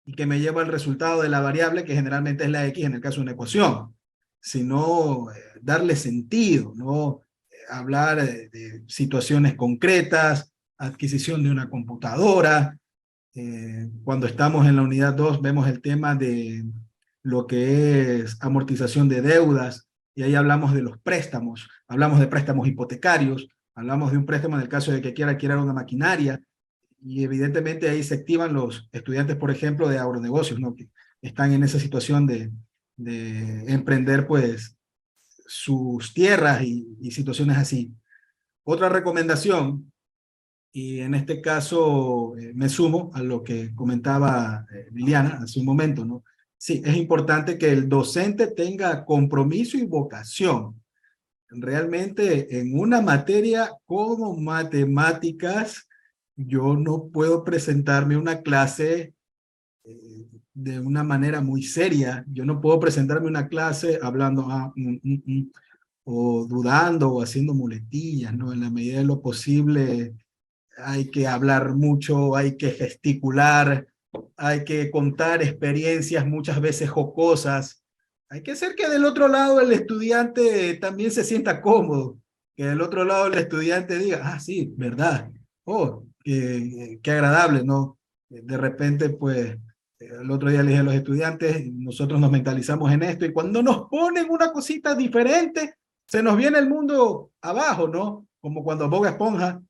[SPEAKER 3] y que me lleva al resultado de la variable, que generalmente es la X en el caso de una ecuación, sino darle sentido, ¿no? Hablar de situaciones concretas, adquisición de una computadora. Cuando estamos en la unidad 2 vemos el tema de lo que es amortización de deudas, y ahí hablamos de los préstamos, hablamos de préstamos hipotecarios, hablamos de un préstamo en el caso de que quiera adquirir una maquinaria, y evidentemente ahí se activan los estudiantes, por ejemplo, de agronegocios, ¿no? Que están en esa situación de emprender pues sus tierras y situaciones así. Otra recomendación, y en este caso me sumo a lo que comentaba Liliana hace un momento, ¿no? Sí, es importante que el docente tenga compromiso y vocación. Realmente en una materia como matemáticas, yo no puedo presentarme una clase de una manera muy seria. Yo no puedo presentarme una clase hablando o dudando o haciendo muletillas, ¿no? En la medida de lo posible hay que hablar mucho, hay que gesticular, hay que contar experiencias muchas veces jocosas. Hay que hacer que del otro lado el estudiante también se sienta cómodo, que del otro lado el estudiante diga, ah, sí, verdad, oh, qué agradable, ¿no? De repente, pues, el otro día le dije a los estudiantes, nosotros nos mentalizamos en esto, y cuando nos ponen una cosita diferente, se nos viene el mundo abajo, ¿no? Como cuando Bob Esponja,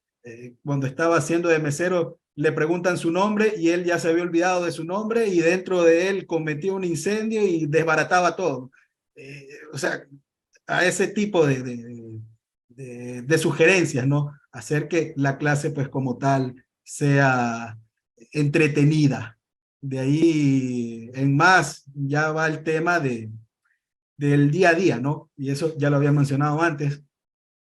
[SPEAKER 3] cuando estaba haciendo de mesero, le preguntan su nombre y él ya se había olvidado de su nombre y dentro de él cometió un incendio y desbarataba todo. O sea, a ese tipo de sugerencias, ¿no? Hacer que la clase, pues como tal, sea entretenida. De ahí en más ya va el tema del día a día, ¿no? Y eso ya lo había mencionado antes.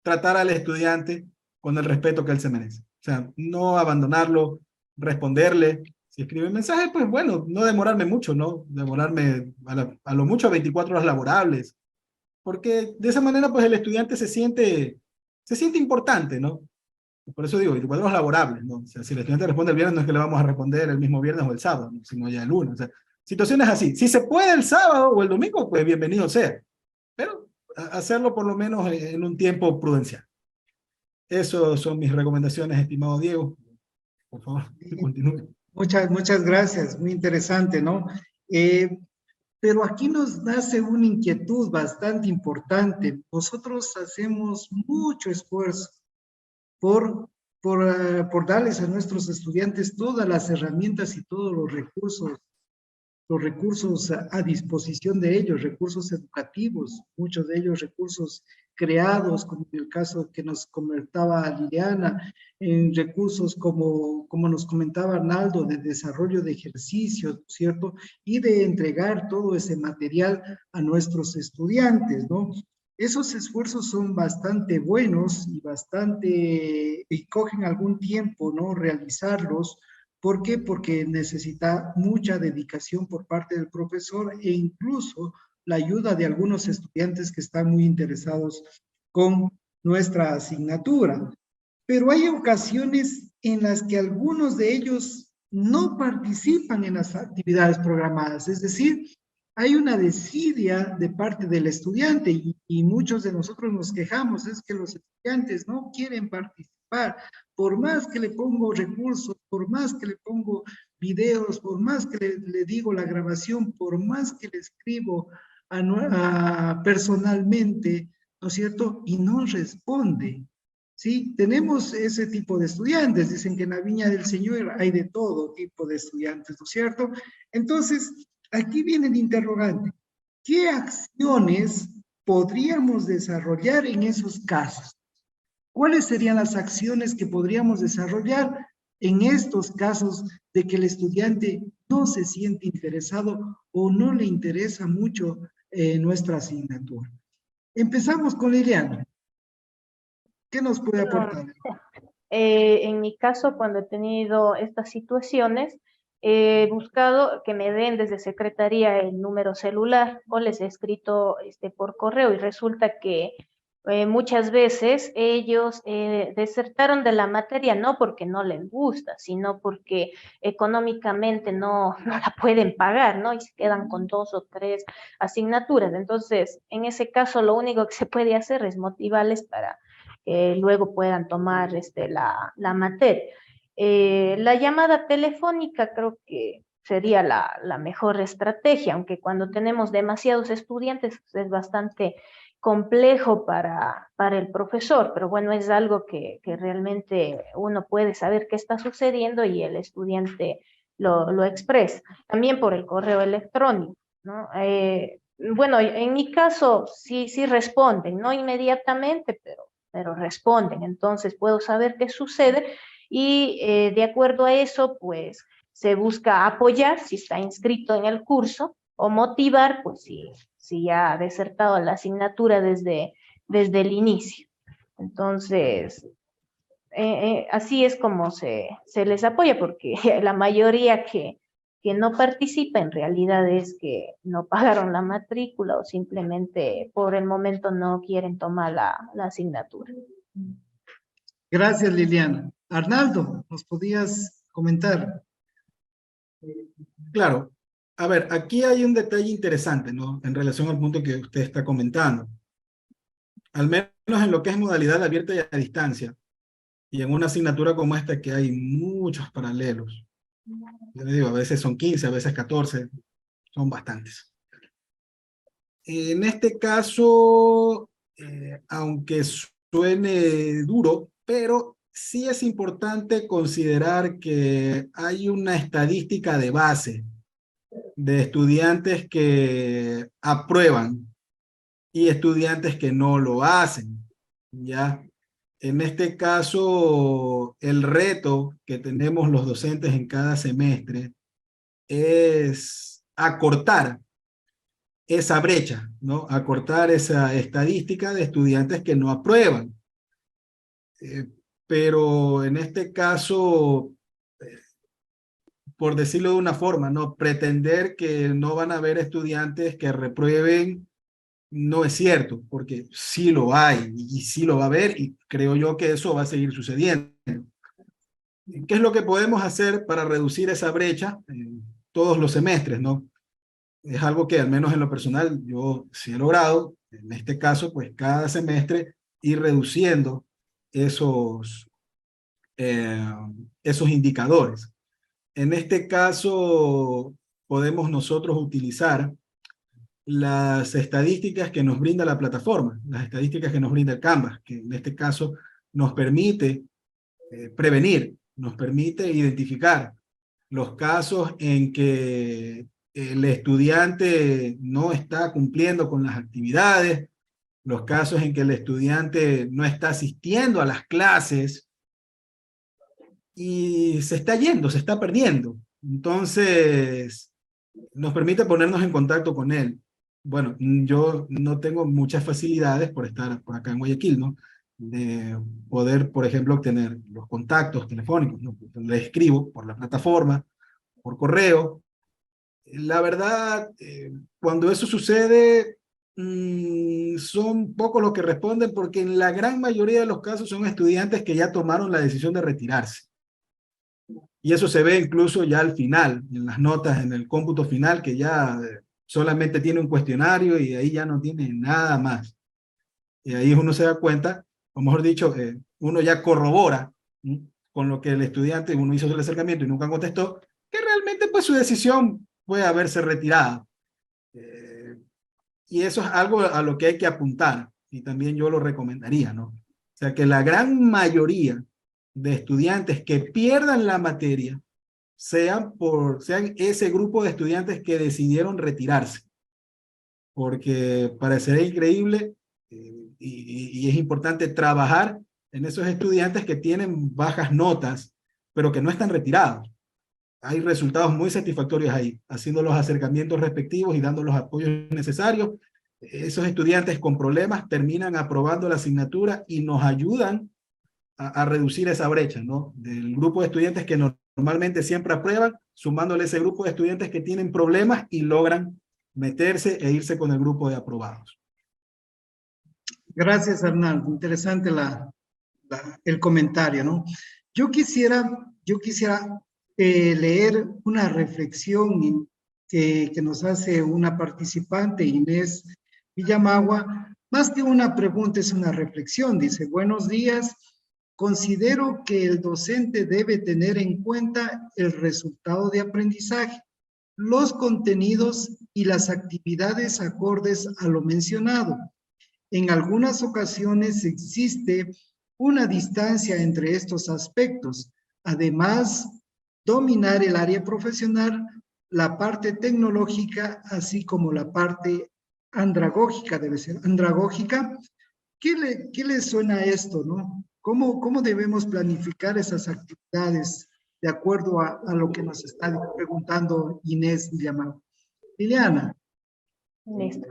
[SPEAKER 3] Tratar al estudiante con el respeto que él se merece. O sea, no abandonarlo, responderle. Si escribe mensaje, pues bueno, no demorarme mucho, ¿no? Demorarme a lo mucho 24 horas laborables. Porque de esa manera, pues el estudiante se siente importante, ¿no? Por eso digo, 24 horas laborables, ¿no? O sea, si el estudiante responde el viernes, no es que le vamos a responder el mismo viernes o el sábado, ¿no? Sino ya el lunes. O sea, situaciones así. Si se puede el sábado o el domingo, pues bienvenido sea. Pero hacerlo por lo menos en un tiempo prudencial. Esas son mis recomendaciones, estimado Diego. Por favor, continúe.
[SPEAKER 2] Muchas gracias, muy interesante, ¿no? Pero aquí nos nace una inquietud bastante importante. Nosotros hacemos mucho esfuerzo por darles a nuestros estudiantes todas las herramientas y todos los recursos a disposición de ellos, recursos educativos, muchos de ellos recursos creados, como en el caso que nos comentaba Liliana, en recursos como nos comentaba Arnaldo, de desarrollo de ejercicios, ¿cierto? Y de entregar todo ese material a nuestros estudiantes, ¿no? Esos esfuerzos son bastante buenos y cogen algún tiempo, ¿no? Realizarlos. ¿Por qué? Porque necesita mucha dedicación por parte del profesor e incluso la ayuda de algunos estudiantes que están muy interesados con nuestra asignatura. Pero hay ocasiones en las que algunos de ellos no participan en las actividades programadas, es decir, hay una desidia de parte del estudiante y muchos de nosotros nos quejamos, es que los estudiantes no quieren participar participar. Por más que le pongo recursos, por más que le pongo videos, por más que le digo la grabación, por más que le escribo personalmente, ¿no es cierto? Y no responde. Sí, tenemos ese tipo de estudiantes. Dicen que en la Viña del Señor hay de todo tipo de estudiantes, ¿no es cierto? Entonces, aquí viene el interrogante. ¿Qué acciones podríamos desarrollar en esos casos? ¿Cuáles serían las acciones que podríamos desarrollar en estos casos de que el estudiante no se siente interesado o no le interesa mucho nuestra asignatura? Empezamos con Liliana. ¿Qué nos puede
[SPEAKER 4] Bueno,
[SPEAKER 2] aportar?
[SPEAKER 4] en mi caso, cuando he tenido estas situaciones, he buscado que me den desde secretaría el número celular o les he escrito por correo y resulta que muchas veces ellos desertaron de la materia no porque no les gusta, sino porque económicamente no la pueden pagar, ¿no? Y se quedan con 2 o 3 asignaturas. Entonces, en ese caso, lo único que se puede hacer es motivarles para que luego puedan tomar la materia. La llamada telefónica creo que sería la mejor estrategia, aunque cuando tenemos demasiados estudiantes es bastante complejo para el profesor, pero bueno, es algo que realmente uno puede saber qué está sucediendo y el estudiante lo expresa. También por el correo electrónico, ¿no? Bueno, en mi caso sí responden, no inmediatamente, pero responden. Entonces puedo saber qué sucede y de acuerdo a eso, pues se busca apoyar si está inscrito en el curso o motivar, pues si ya ha desertado la asignatura desde el inicio. Entonces, así es como se les apoya, porque la mayoría que no participa en realidad es que no pagaron la matrícula o simplemente por el momento no quieren tomar la asignatura.
[SPEAKER 2] Gracias, Liliana. Arnaldo, ¿nos podías comentar?
[SPEAKER 3] Claro. A ver, aquí hay un detalle interesante, ¿no? En relación al punto que usted está comentando. Al menos en lo que es modalidad abierta y a distancia, y en una asignatura como esta que hay muchos paralelos. Yo le digo, a veces son 15, a veces 14, son bastantes. En este caso, aunque suene duro, pero sí es importante considerar que hay una estadística de base de estudiantes que aprueban y estudiantes que no lo hacen, ¿ya? En este caso, el reto que tenemos los docentes en cada semestre es acortar esa brecha, ¿no? Acortar esa estadística de estudiantes que no aprueban. Pero en este caso, por decirlo de una forma, ¿no? Pretender que no van a haber estudiantes que reprueben no es cierto, porque sí lo hay y sí lo va a haber y creo yo que eso va a seguir sucediendo. ¿Qué es lo que podemos hacer para reducir esa brecha en todos los semestres, no? Es algo que al menos en lo personal yo sí he logrado, en este caso, pues cada semestre ir reduciendo esos, eh, esos indicadores. En este caso, podemos nosotros utilizar las estadísticas que nos brinda la plataforma, las estadísticas que nos brinda el Canvas, que en este caso nos permite prevenir, nos permite identificar los casos en que el estudiante no está cumpliendo con las actividades, los casos en que el estudiante no está asistiendo a las clases y se está yendo, se está perdiendo. Entonces, nos permite ponernos en contacto con él. Bueno, yo no tengo muchas facilidades por estar por acá en Guayaquil, ¿no? De poder, por ejemplo, obtener los contactos telefónicos, ¿no? Le escribo por la plataforma, por correo. La verdad, cuando eso sucede, son pocos los que responden porque en la gran mayoría de los casos son estudiantes que ya tomaron la decisión de retirarse. Y eso se ve incluso ya al final, en las notas, en el cómputo final, que ya solamente tiene un cuestionario y ahí ya no tiene nada más. Y ahí uno se da cuenta o mejor dicho, uno ya corrobora con lo que el estudiante, uno hizo el acercamiento y nunca contestó, que realmente pues su decisión puede haberse retirado. Y eso es algo a lo que hay que apuntar, y también yo lo recomendaría, ¿no? O sea, que la gran mayoría de estudiantes que pierdan la materia sean ese grupo de estudiantes que decidieron retirarse, porque parecería increíble y es importante trabajar en esos estudiantes que tienen bajas notas, pero que no están retirados. Hay resultados muy satisfactorios ahí, haciendo los acercamientos respectivos y dando los apoyos necesarios. Esos estudiantes con problemas terminan aprobando la asignatura y nos ayudan a reducir esa brecha, ¿no? Del grupo de estudiantes que normalmente siempre aprueban, sumándole ese grupo de estudiantes que tienen problemas y logran meterse e irse con el grupo de aprobados.
[SPEAKER 2] Gracias, Arnaldo. Interesante el comentario, ¿no? Yo quisiera leer una reflexión que nos hace una participante, Inés Villamagua. Más que una pregunta, es una reflexión. Dice, buenos días. Considero que el docente debe tener en cuenta el resultado de aprendizaje, los contenidos y las actividades acordes a lo mencionado. En algunas ocasiones existe una distancia entre estos aspectos. Además, dominar el área profesional, la parte tecnológica, así como la parte andragógica, debe ser andragógica. ¿Qué le suena a esto, no? ¿Cómo debemos planificar esas actividades de acuerdo a lo que nos está preguntando Inés Villamagua? Liliana.
[SPEAKER 4] Listo.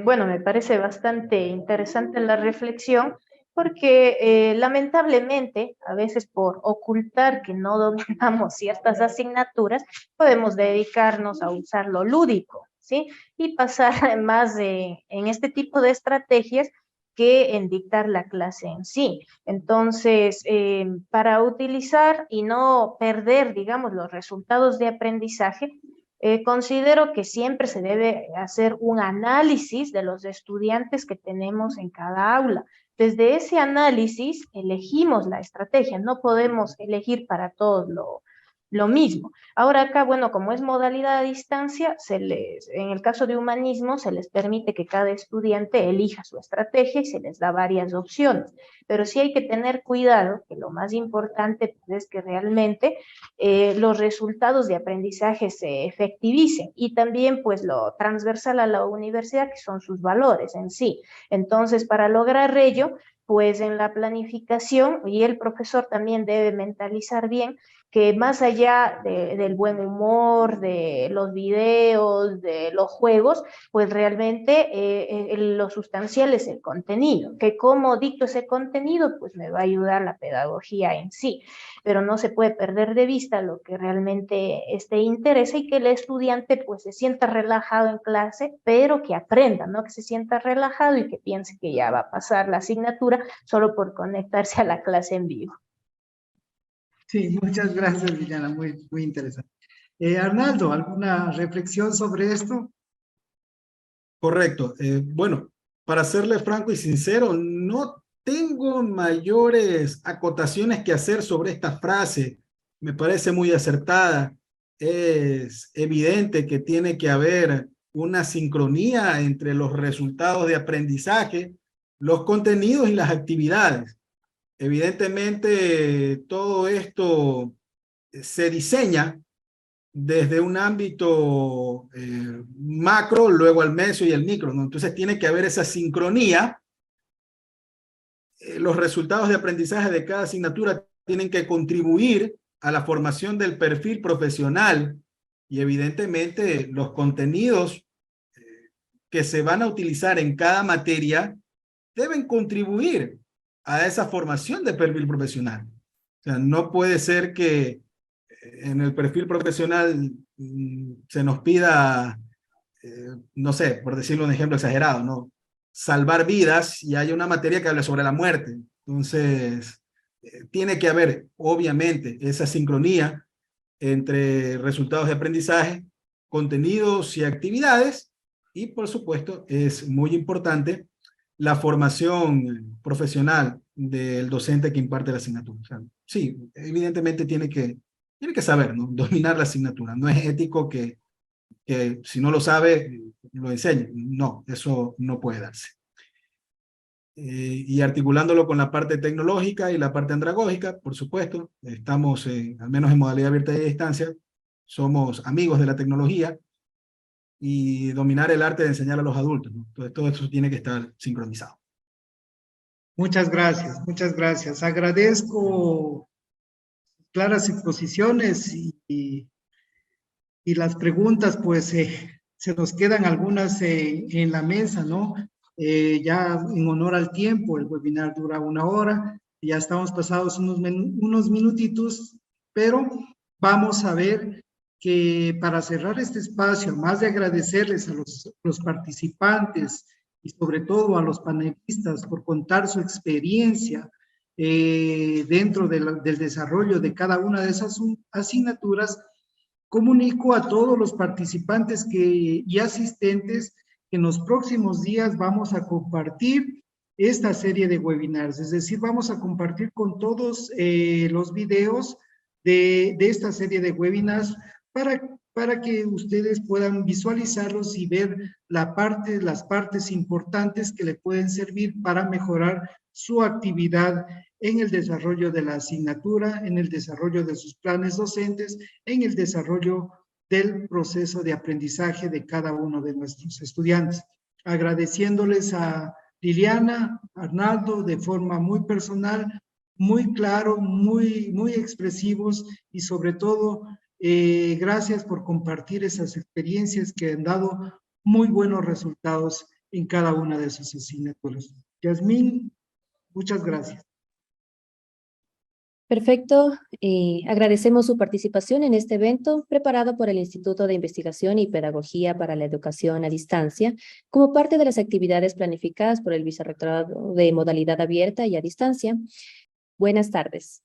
[SPEAKER 4] Bueno, me parece bastante interesante la reflexión porque lamentablemente a veces por ocultar que no dominamos ciertas asignaturas podemos dedicarnos a usar lo lúdico, ¿sí? Y pasar más en este tipo de estrategias que en dictar la clase en sí. Entonces, para utilizar y no perder, digamos, los resultados de aprendizaje, considero que siempre se debe hacer un análisis de los estudiantes que tenemos en cada aula. Desde ese análisis elegimos la estrategia, no podemos elegir para todos lo mismo. Ahora acá, bueno, como es modalidad a distancia, en el caso de humanismo se les permite que cada estudiante elija su estrategia y se les da varias opciones. Pero sí hay que tener cuidado, que lo más importante pues, es que realmente los resultados de aprendizaje se efectivicen y también pues lo transversal a la universidad, que son sus valores en sí. Entonces, para lograr ello, pues en la planificación, y el profesor también debe mentalizar bien que más allá del buen humor, de los videos, de los juegos, pues realmente lo sustancial es el contenido, que cómo dicto ese contenido, pues me va a ayudar la pedagogía en sí, pero no se puede perder de vista lo que realmente interesa y que el estudiante pues se sienta relajado en clase, pero que aprenda, no que se sienta relajado y que piense que ya va a pasar la asignatura solo por conectarse a la clase en vivo.
[SPEAKER 2] Sí, muchas gracias, Liliana, muy interesante. Arnaldo, ¿alguna reflexión sobre esto?
[SPEAKER 3] Correcto. Bueno, para serle franco y sincero, no tengo mayores acotaciones que hacer sobre esta frase. Me parece muy acertada. Es evidente que tiene que haber una sincronía entre los resultados de aprendizaje, los contenidos y las actividades. Evidentemente, todo esto se diseña desde un ámbito macro, luego al meso y al micro, ¿no? Entonces tiene que haber esa sincronía. Los resultados de aprendizaje de cada asignatura tienen que contribuir a la formación del perfil profesional y evidentemente los contenidos que se van a utilizar en cada materia deben contribuir a esa formación de perfil profesional. O sea, no puede ser que en el perfil profesional se nos pida, no sé, por decirlo un ejemplo exagerado, ¿no? Salvar vidas y hay una materia que habla sobre la muerte. Entonces, tiene que haber, obviamente, esa sincronía entre resultados de aprendizaje, contenidos y actividades, y por supuesto es muy importante la formación profesional del docente que imparte la asignatura. O sea, sí, evidentemente tiene que saber, ¿no? Dominar la asignatura. No es ético que si no lo sabe, lo enseñe. No, eso no puede darse. Y articulándolo con la parte tecnológica y la parte andragógica, por supuesto, estamos, al menos en modalidad abierta y a distancia, somos amigos de la tecnología y dominar el arte de enseñar a los adultos, ¿no? Entonces, todo eso tiene que estar sincronizado.
[SPEAKER 2] Muchas gracias, muchas gracias. Agradezco claras exposiciones y las preguntas, pues se nos quedan algunas en la mesa, ¿no? Ya en honor al tiempo, el webinar dura 1 hora, ya estamos pasados unos minutitos, pero vamos a ver que para cerrar este espacio, más de agradecerles a los participantes y sobre todo a los panelistas por contar su experiencia dentro del desarrollo de cada una de esas asignaturas, comunico a todos los participantes y asistentes que en los próximos días vamos a compartir esta serie de webinars, es decir, vamos a compartir con todos los videos de esta serie de webinars para que ustedes puedan visualizarlos y ver las partes importantes que le pueden servir para mejorar su actividad en el desarrollo de la asignatura, en el desarrollo de sus planes docentes, en el desarrollo del proceso de aprendizaje de cada uno de nuestros estudiantes. Agradeciéndoles a Liliana, Arnaldo, de forma muy personal, muy claro, muy expresivos y sobre todo, gracias por compartir esas experiencias que han dado muy buenos resultados en cada una de sus asignaturas. Yasmín, muchas gracias.
[SPEAKER 1] Perfecto. Agradecemos su participación en este evento preparado por el Instituto de Investigación y Pedagogía para la Educación a Distancia como parte de las actividades planificadas por el Vicerrectorado de Modalidad Abierta y a Distancia. Buenas tardes.